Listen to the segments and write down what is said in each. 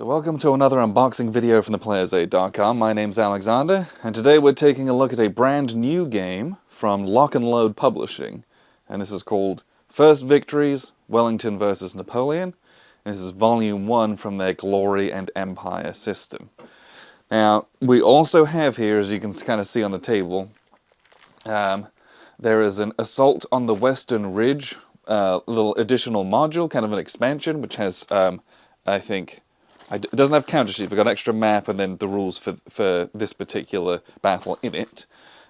So welcome to another unboxing video from theplayersaid.com. My name's Alexander, and today we're taking a look at a brand new game from Lock and Load Publishing. And this is called First Victories, Wellington vs. Napoleon. And this is Volume 1 from their Glory and Empire system. Now, we also have here, as you can kind of see on the table, there is an Assault on the Western Ridge, little additional module, kind of an expansion, which has, I think... It doesn't have counter sheets, we've got an extra map and then the rules for this particular battle in it.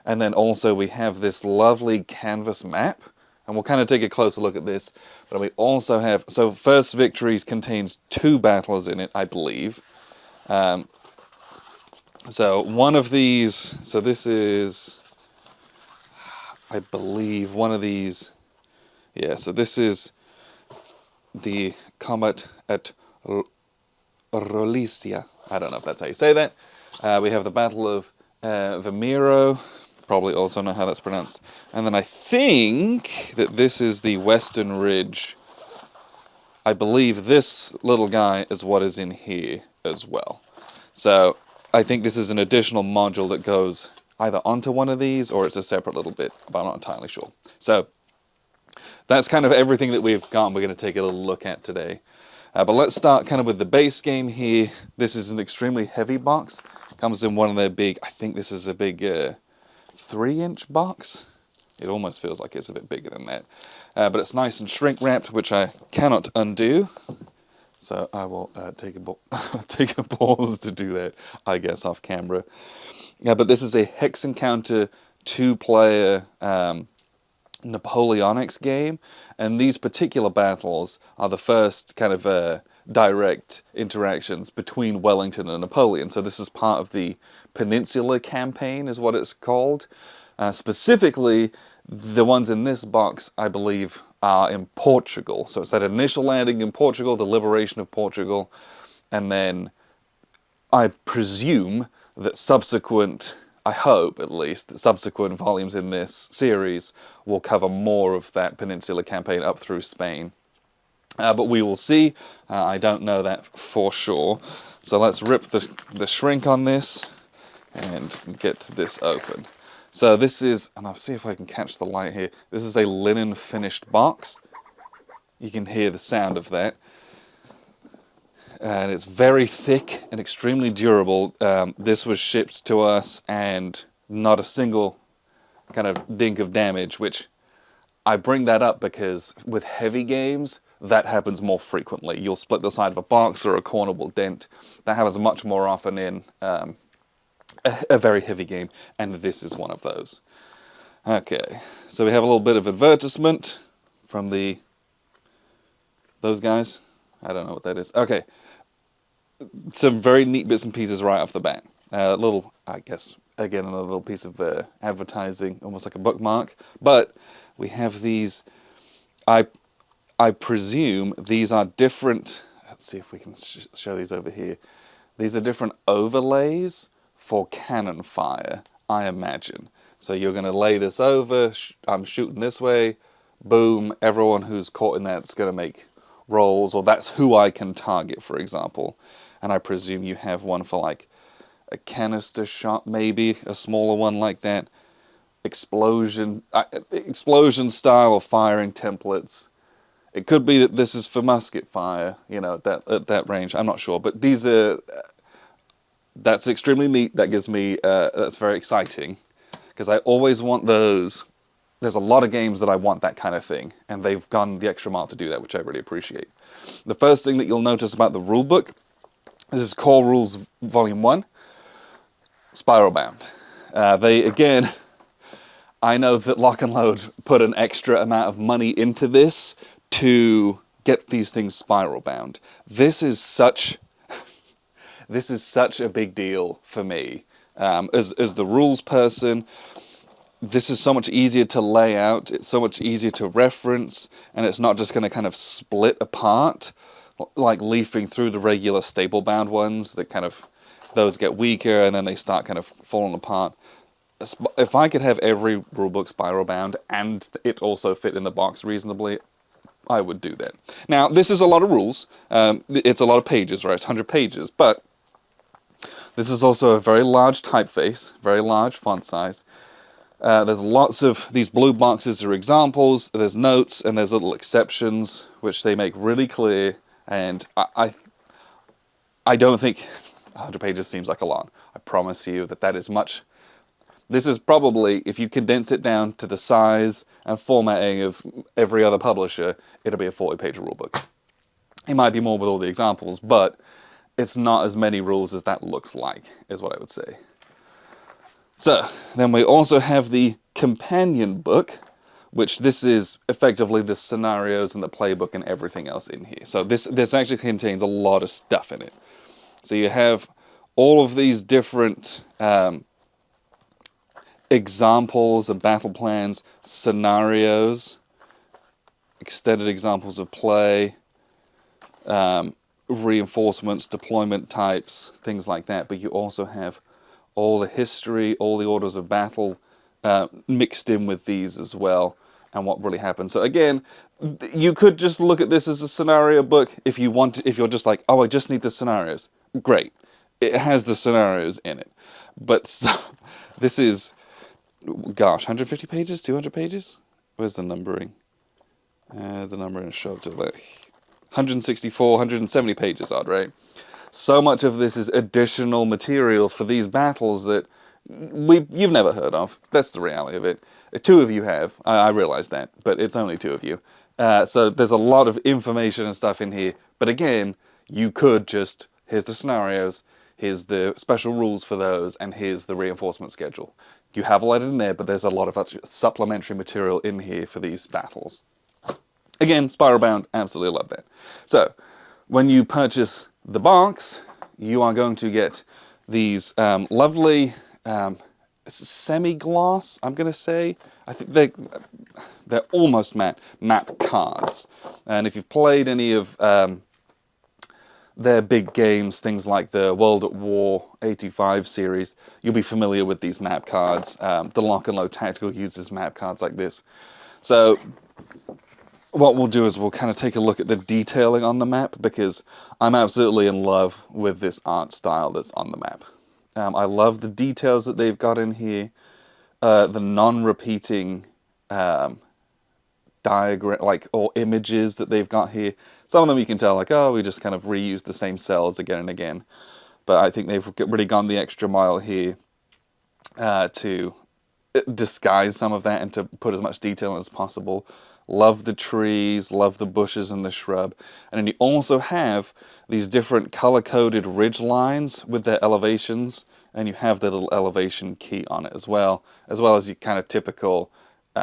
And then also we have this lovely canvas map, and we'll kind of take a closer look at this. But we also have, so First Victories contains 2 battles in it, I believe. So one of these, so this is, I believe one of these, yeah, so this is the combat at Rolicia. I don't know if that's how you say that. We have the Battle of Vimero, probably also know how that's pronounced. And then I think that this is the Western Ridge. I believe this little guy is what is in here as well. So I think this is an additional module that goes either onto one of these or it's a separate little bit, but I'm not entirely sure. So that's kind of everything that we've got and we're going to take a little look at today. But let's start kind of with the base game here. This is an extremely heavy box. Comes in one of their big, I think this is a big 3-inch box. It almost feels like it's a bit bigger than that. But it's nice and shrink wrapped, which I cannot undo. So I will take a pause to do that, I guess, off camera. Yeah, but this is a Hex Encounter 2-player Napoleonics game, and these particular battles are the first kind of direct interactions between Wellington and Napoleon. So this is part of the Peninsula Campaign is what it's called. Specifically, the ones in this box, I believe, are in Portugal. So it's that initial landing in Portugal, the liberation of Portugal, and then I presume that subsequent, I hope at least, that subsequent volumes in this series will cover more of that Peninsula campaign up through Spain. But we will see. I don't know that for sure. So let's rip the shrink on this and get this open. So this is, and I'll see if I can catch the light here, this is a linen finished box. You can hear the sound of that. And it's very thick and extremely durable. This was shipped to us and not a single kind of dink of damage, which I bring that up because with heavy games, that happens more frequently. You'll split the side of a box or a corner will dent. That happens much more often in a very heavy game, and this is one of those. Okay, so we have a little bit of advertisement from those guys. I don't know what that is. Okay. Some very neat bits and pieces right off the bat. Little, I guess, again, another little piece of advertising, almost like a bookmark. But we have these, I presume these are different, let's see if we can show these over here. These are different overlays for cannon fire, I imagine. So you're going to lay this over, I'm shooting this way, boom, everyone who's caught in that's going to make rolls, or that's who I can target, for example. And I presume you have one for like a canister shot, maybe a smaller one like that. Explosion style of firing templates. It could be that this is for musket fire, you know, at that range. I'm not sure, but these are. That's extremely neat. That gives me. That's very exciting, because I always want those. There's a lot of games that I want that kind of thing, and they've gone the extra mile to do that, which I really appreciate. The first thing that you'll notice about the rulebook, this is Core Rules Volume 1, Spiral Bound. They, again, I know that Lock and Load put an extra amount of money into this to get these things spiral bound. This is such a big deal for me. As the rules person, this is so much easier to lay out, it's so much easier to reference, and it's not just going to kind of split apart, like leafing through the regular staple-bound ones, that kind of, those get weaker and then they start kind of falling apart. If I could have every rulebook spiral-bound and it also fit in the box reasonably, I would do that. Now, this is a lot of rules. It's a lot of pages, right? It's 100 pages, but this is also a very large typeface, very large font size. There's lots of these blue boxes are examples, there's notes, and there's little exceptions, which they make really clear, and I don't think 100 pages seems like a lot. I promise you that that is much. This is probably, if you condense it down to the size and formatting of every other publisher, it'll be a 40-page rulebook. It might be more with all the examples, but it's not as many rules as that looks like, is what I would say. So, then we also have the companion book, which this is effectively the scenarios and the playbook and everything else in here. So this actually contains a lot of stuff in it. So you have all of these different examples of battle plans, scenarios, extended examples of play, reinforcements, deployment types, things like that. But you also have all the history, all the orders of battle mixed in with these as well, and what really happened. So again, you could just look at this as a scenario book if you want to, if you're just like, oh, I just need the scenarios. Great. It has the scenarios in it. But so, this is, gosh, 150 pages, 200 pages? Where's the numbering? The numbering is shoved to like 164, 170 pages odd, right? So much of this is additional material for these battles that you've never heard of. That's the reality of it. Two of you have. I realize that, but it's only two of you. So there's a lot of information and stuff in here. But again, you could just, here's the scenarios, here's the special rules for those, and here's the reinforcement schedule. You have a lot in there, but there's a lot of supplementary material in here for these battles. Again, Spiral Bound, absolutely love that. So, when you purchase the box, you are going to get these lovely semi-gloss, I'm going to say. I think they're almost map cards. And if you've played any of their big games, things like the World at War 85 series, you'll be familiar with these map cards. The Lock and Load Tactical uses map cards like this. So what we'll do is we'll kind of take a look at the detailing on the map, because I'm absolutely in love with this art style that's on the map. I love the details that they've got in here, the non-repeating diagram, or images that they've got here. Some of them you can tell, like, oh, we just kind of reused the same cells again and again. But I think they've really gone the extra mile here to disguise some of that and to put as much detail as possible. Love the trees, love the bushes and the shrub. And then you also have these different color-coded ridge lines with their elevations, and you have the little elevation key on it as well as your kind of typical,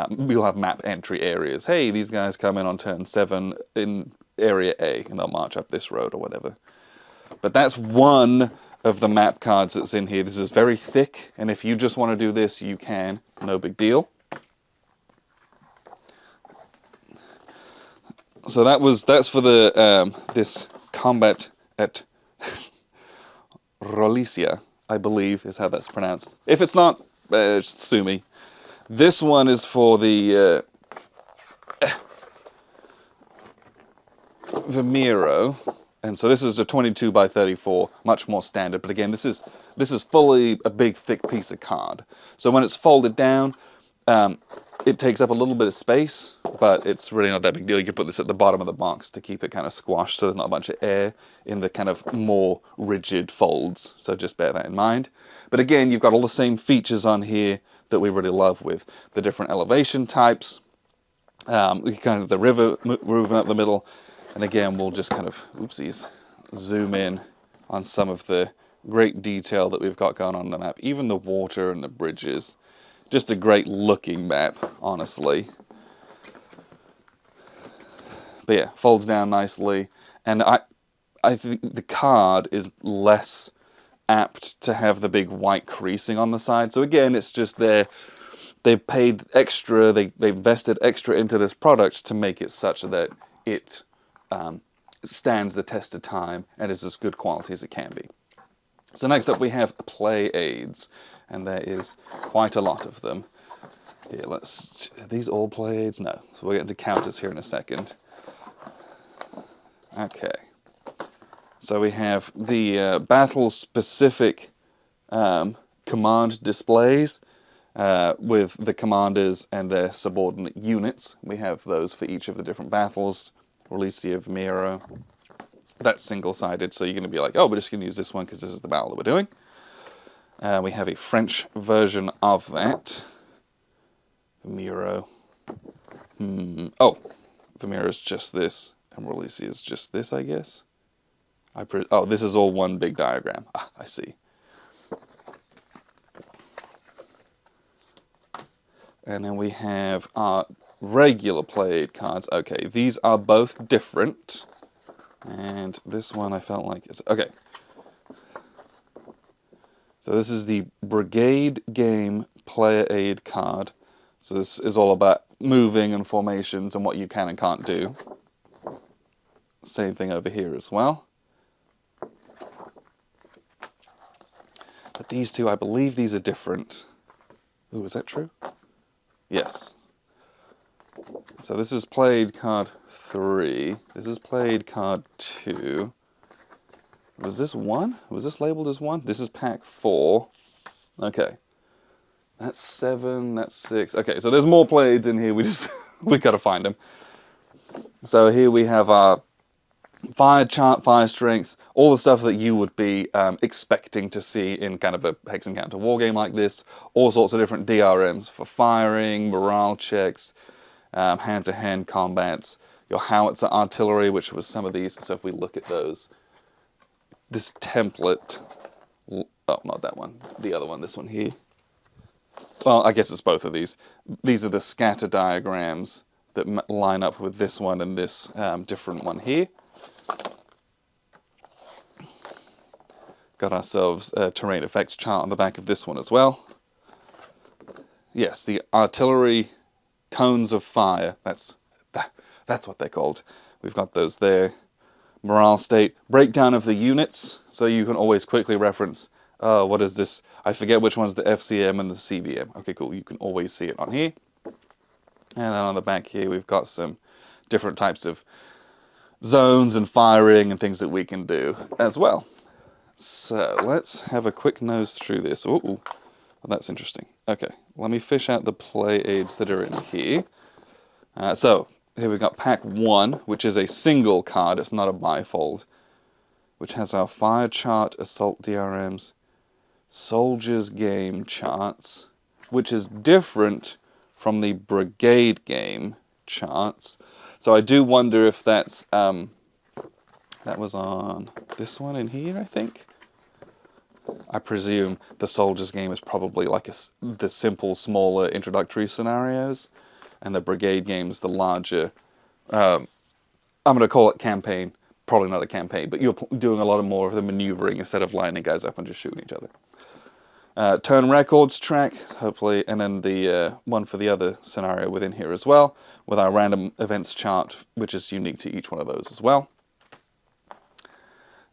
you'll have map entry areas. Hey, these guys come in on turn 7 in area A, and they'll march up this road or whatever. But that's one of the map cards that's in here. This is very thick, and if you just want to do this, you can. No big deal. So that's for the this combat at Rolicia, I believe is how that's pronounced. If it's not, just sue me. This one is for the Vimero, and so this is a 22 by 34, much more standard. But again, this is fully a big thick piece of card. So when it's folded down, it takes up a little bit of space, but it's really not that big deal. You can put this at the bottom of the box to keep it kind of squashed so there's not a bunch of air in the kind of more rigid folds. So just bear that in mind. But again, you've got all the same features on here that we really love, with the different elevation types, kind of the river moving up the middle. And again, we'll just kind of, oopsies, zoom in on some of the great detail that we've got going on the map. Even the water and the bridges. Just a great looking map, honestly. But yeah, folds down nicely. And I think the card is less apt to have the big white creasing on the side. So again, it's just they paid extra, they invested extra into this product to make it such that it stands the test of time and is as good quality as it can be. So next up we have play aids, and there is quite a lot of them. Here, are these all play aids? No. So we'll get into counters here in a second. Okay. So we have the battle-specific command displays with the commanders and their subordinate units. We have those for each of the different battles. Release of Miro. That's single-sided, so you're going to be like, oh, we're just going to use this one because this is the battle that we're doing. We have a French version of that. Miro. Oh, Vimiro is just this, and Release is just this, I guess. Oh, this is all one big diagram. Ah, I see. And then we have our regular played cards. Okay, these are both different. And this one I felt like it's... Okay. So this is the Brigade Game Player Aid card. So this is all about moving and formations and what you can and can't do. Same thing over here as well. But these two, I believe these are different. Ooh, is that true? Yes. So this is played card 3. This is played card 2. Was this 1? Was this labeled as 1? This is pack 4. Okay. That's 7, that's 6. Okay, so there's more playeds in here. We gotta find them. So here we have our fire chart, fire strength, all the stuff that you would be expecting to see in kind of a Hex Encounter wargame like this. All sorts of different DRMs for firing, morale checks, hand-to-hand combats, your howitzer artillery, which was some of these. So if we look at those, this template, oh, not that one, the other one, this one here. Well, I guess it's both of these. These are the scatter diagrams that line up with this one and this different one here. Got ourselves a terrain effects chart on the back of this one as well. Yes, the artillery cones of fire. That's what they're called. We've got those there. Morale state, breakdown of the units, so you can always quickly reference, what is this? I forget which one's the FCM and the CVM. Okay, cool, you can always see it on here. And then on the back here, we've got some different types of zones and firing and things that we can do as well. So let's have a quick nose through this. Ooh, well, that's interesting. Okay, let me fish out the play aids that are in here. So here we've got pack 1, which is a single card. It's not a bifold, which has our fire chart, assault DRMs, soldiers game charts, which is different from the brigade game charts. So I do wonder if that's that was on this one in here, I think. I presume the soldiers game is probably like the simple, smaller introductory scenarios, and the brigade game's the larger, I'm going to call it campaign, probably not a campaign, but you're doing a lot more of the maneuvering instead of lining guys up and just shooting each other. Turn records track, hopefully, and then the one for the other scenario within here as well, with our random events chart, which is unique to each one of those as well.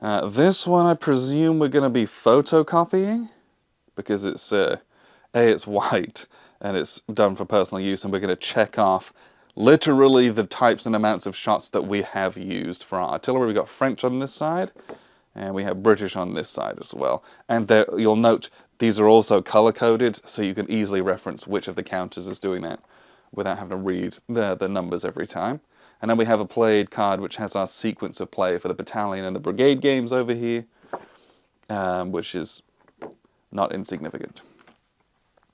This one, I presume we're going to be photocopying, because it's, it's white, and it's done for personal use, and we're going to check off literally the types and amounts of shots that we have used for our artillery. We've got French on this side, and we have British on this side as well. And there, you'll note these are also color-coded, so you can easily reference which of the counters is doing that without having to read the numbers every time. And then we have a played card which has our sequence of play for the battalion and the brigade games over here, which is not insignificant.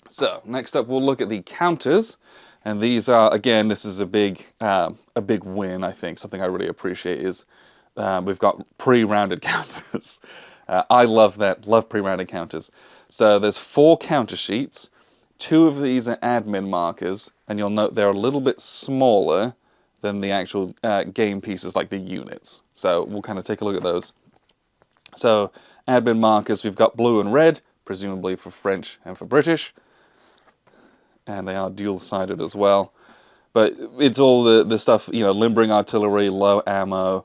So next up we'll look at the counters, and these are, again, this is a big win, I think. Something I really appreciate is we've got pre-rounded counters. I love that, love pre-rounded counters. So there's 4 counter sheets. 2 of these are admin markers, and you'll note they're a little bit smaller than the actual game pieces, like the units. So we'll kind of take a look at those. So admin markers, we've got blue and red, presumably for French and for British. And they are dual-sided as well. But it's all the stuff, you know, limbering artillery, low ammo,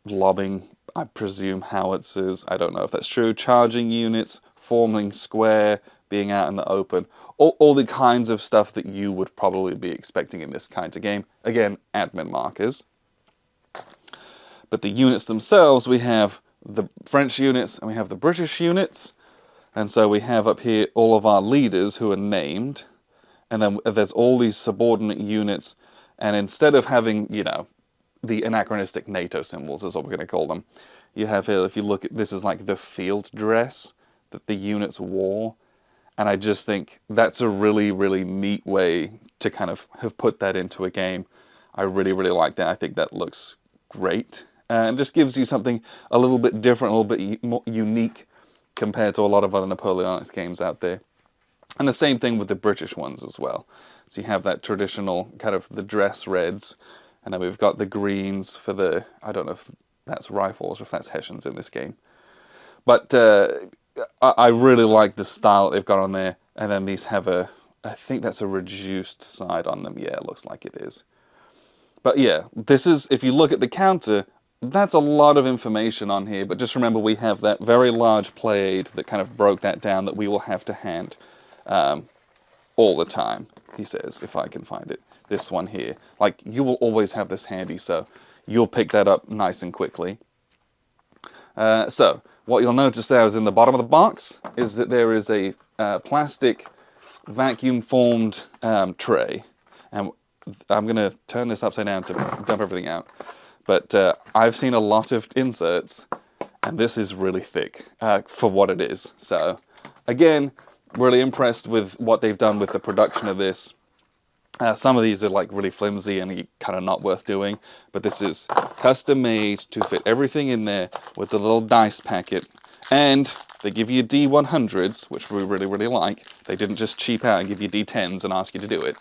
lobbing, I presume howitzers, I don't know if that's true, charging units, forming square, being out in the open, all the kinds of stuff that you would probably be expecting in this kind of game. Again, admin markers. But the units themselves, we have the French units and we have the British units. And so we have up here all of our leaders who are named. And then there's all these subordinate units. And instead of having, you know, the anachronistic NATO symbols is what we're going to call them, you have here, if you look at this, is like the field dress that the units wore. And I just think that's a really, really neat way to kind of have put that into a game. I really, really like that. I think that looks great. And just gives you something a little bit different, a little bit more unique compared to a lot of other Napoleonics games out there. And the same thing with the British ones as well. So you have that traditional kind of the dress reds, and then we've got the greens for the, I don't know if that's rifles or if that's Hessians in this game. But I really like the style they've got on there. And then these have a, I think that's a reduced side on them. Yeah, it looks like it is. But yeah, this is, if you look at the counter, that's a lot of information on here. But just remember, we have that very large play aid that kind of broke that down that we will have to hand all the time, he says, if I can find it. This one here. Like, you will always have this handy, so you'll pick that up nice and quickly. So, what you'll notice there is in the bottom of the box is that there is a plastic vacuum-formed tray. And I'm going to turn this upside down to dump everything out. But I've seen a lot of inserts, and this is really thick for what it is. So, again, really impressed with what they've done with the production of this. Some of these are like really flimsy and kind of not worth doing, but this is custom made to fit everything in there with the little dice packet. And they give you D100s, which we really, really like. They didn't just cheap out and give you D10s and ask you to do it.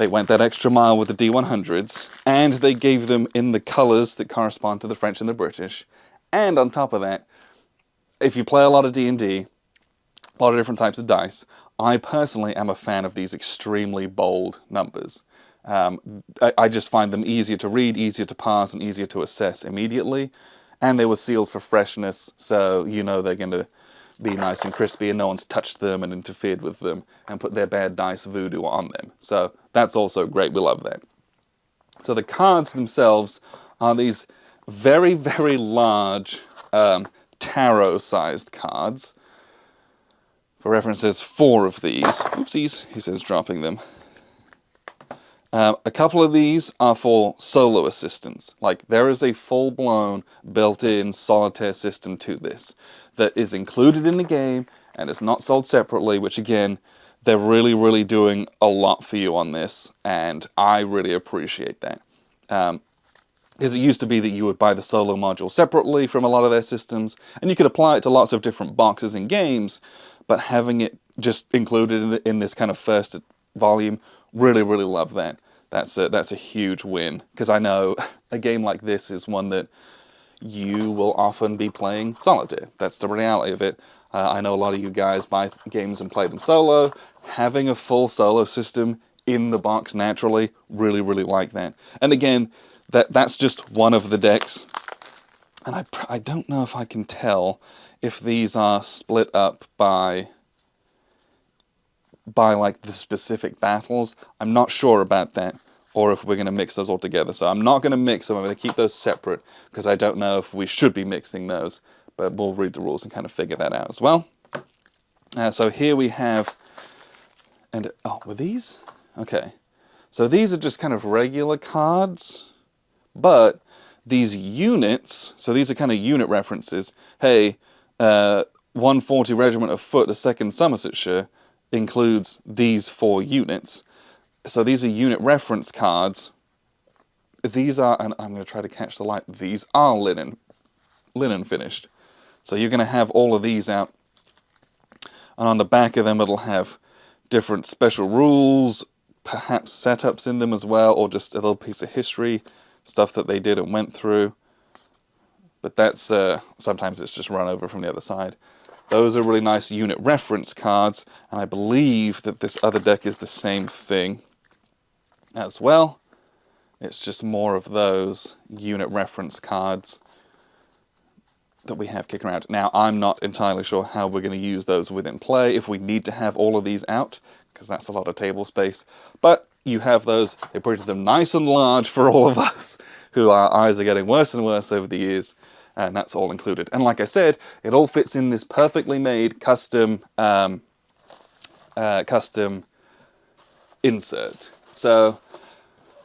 They went that extra mile with the D100s, and they gave them in the colours that correspond to the French and the British. And on top of that, if you play a lot of D&D, a lot of different types of dice, I personally am a fan of these extremely bold numbers. I just find them easier to read, easier to parse, and easier to assess immediately. And they were sealed for freshness, so you know they're going to be nice and crispy and no one's touched them and interfered with them and put their bad dice voodoo on them. So that's also great. We love that. So the cards themselves are these very, very large tarot-sized cards. For reference, there's 4 of these. Oopsies, he says, dropping them. A couple of these are for solo assistance. Like, there is a full-blown, built-in solitaire system to this that is included in the game and is not sold separately, which, again, they're really, really doing a lot for you on this, and I really appreciate that. Because it used to be that you would buy the solo module separately from a lot of their systems, and you could apply it to lots of different boxes and games, but having it just included in this kind of first volume, really, really love that. That's a huge win, because I know a game like this is one that you will often be playing solitaire. That's the reality of it. I know a lot of you guys buy games and play them solo. Having a full solo system in the box naturally, really, really like that. And again, that's just one of the decks. And I don't know if I can tell if these are split up by like the specific battles. I'm not sure about that, or if we're going to mix those all together. So I'm not going to mix them. I'm going to keep those separate because I don't know if we should be mixing those, but we'll read the rules and kind of figure that out as well. So here we have, and oh, were these? Okay. So these are just kind of regular cards, but these units, so these are kind of unit references. Hey, 140 Regiment of Foot, 2nd Somersetshire, includes these 4 units. So these are unit reference cards. These are, and I'm going to try to catch the light, these are linen finished. So you're going to have all of these out. And on the back of them it'll have different special rules, perhaps setups in them as well, or just a little piece of history, stuff that they did and went through. But that's, sometimes it's just run over from the other side. Those are really nice unit reference cards, and I believe that this other deck is the same thing as well. It's just more of those unit reference cards that we have kicking around. Now, I'm not entirely sure how we're going to use those within play, if we need to have all of these out, because that's a lot of table space. But you have those. They printed them nice and large for all of us who our eyes are getting worse and worse over the years, and that's all included. And like I said, it all fits in this perfectly made custom custom insert. So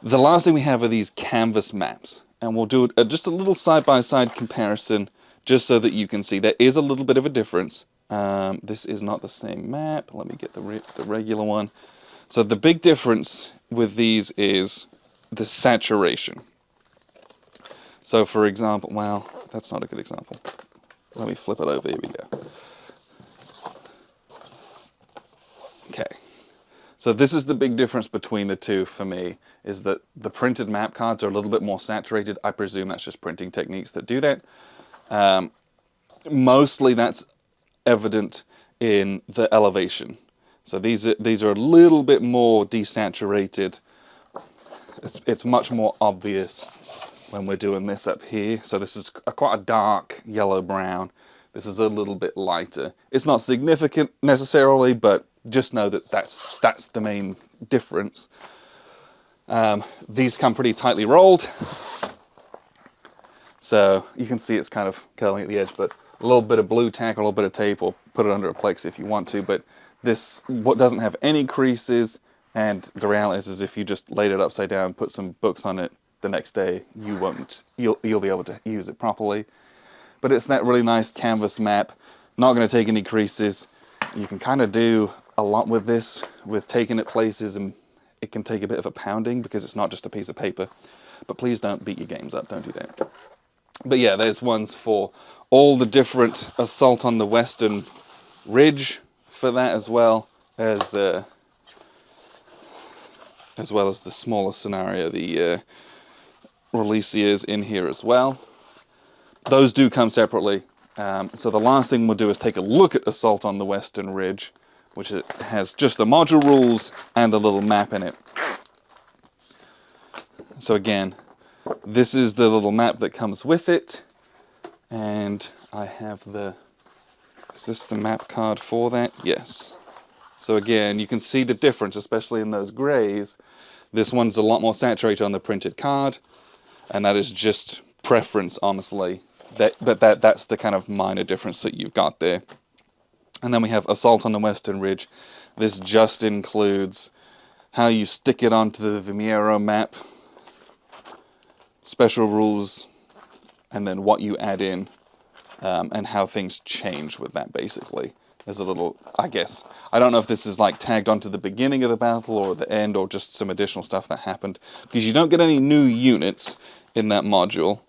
the last thing we have are these canvas maps, and we'll do just a little side-by-side comparison just so that you can see there is a little bit of a difference. This is not the same map. Let me get the regular one. So the big difference with these is the saturation. So for example, well, that's not a good example. Let me flip it over. Here we go. Okay. So this is the big difference between the two for me, is that the printed map cards are a little bit more saturated. I presume that's just printing techniques that do that. Mostly that's evident in the elevation. So these are a little bit more desaturated. It's much more obvious when we're doing this up here. So this is quite a dark yellow-brown. This is a little bit lighter. It's not significant necessarily, but just know that that's the main difference. These come pretty tightly rolled. So you can see it's kind of curling at the edge, but a little bit of blue tack or a little bit of tape, or put it under a Plex if you want to. But this doesn't have any creases, and the reality is if you just laid it upside down, put some books on it, the next day you'll be able to use it properly. But it's that really nice canvas map, not going to take any creases. You can kind of do a lot with this, with taking it places, and it can take a bit of a pounding because it's not just a piece of paper. But please don't beat your games up, don't do that. But yeah, there's ones for all the different Assault on the Western Ridge for that, as well as the smaller scenario, the release is in here as well. Those do come separately. So the last thing we'll do is take a look at Assault on the Western Ridge, which has just the module rules and the little map in it. So again, this is the little map that comes with it, and I have is this the map card for that? Yes. So again, you can see the difference, especially in those grays. This one's a lot more saturated on the printed card, and that is just preference, honestly. But that's the kind of minor difference that you've got there. And then we have Assault on the Western Ridge. This just includes how you stick it onto the Vimero map, special rules, and then what you add in, and how things change with that, basically. There's a little, I guess, I don't know if this is like tagged onto the beginning of the battle or the end, or just some additional stuff that happened, because you don't get any new units in that module,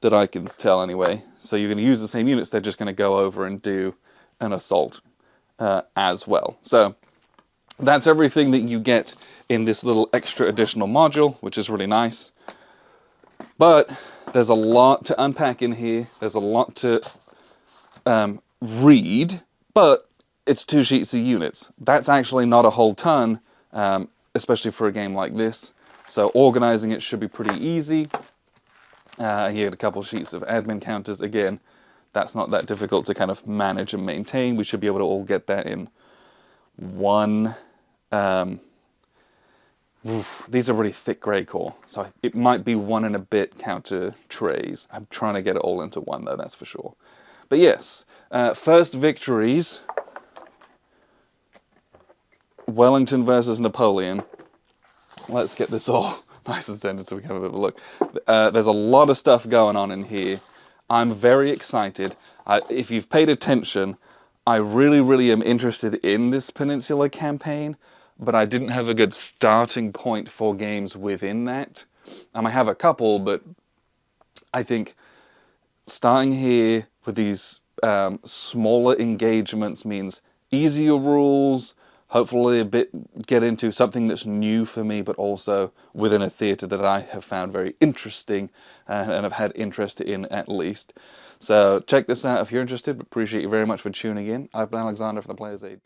that I can tell anyway. So you're going to use the same units, they're just going to go over and do an assault as well. So that's everything that you get in this little extra additional module, which is really nice. But there's a lot to unpack in here. There's a lot to read, but it's 2 sheets of units. That's actually not a whole ton, especially for a game like this. So organizing it should be pretty easy. Here a couple sheets of admin counters. Again, that's not that difficult to kind of manage and maintain. We should be able to all get that in one. These are really thick grey core, so it might be 1 and a bit counter trays. I'm trying to get it all into one though, that's for sure. But yes, first Victories. Wellington versus Napoleon. Let's get this all nice and centered so we can have a bit of a look. There's a lot of stuff going on in here. I'm very excited. If you've paid attention, I really am interested in this Peninsula campaign, but I didn't have a good starting point for games within that. I have a couple, but I think starting here with these smaller engagements means easier rules, hopefully get into something that's new for me, but also within a theatre that I have found very interesting and have had interest in at least. So check this out if you're interested, but appreciate you very much for tuning in. I've been Alexander from the Players Aid.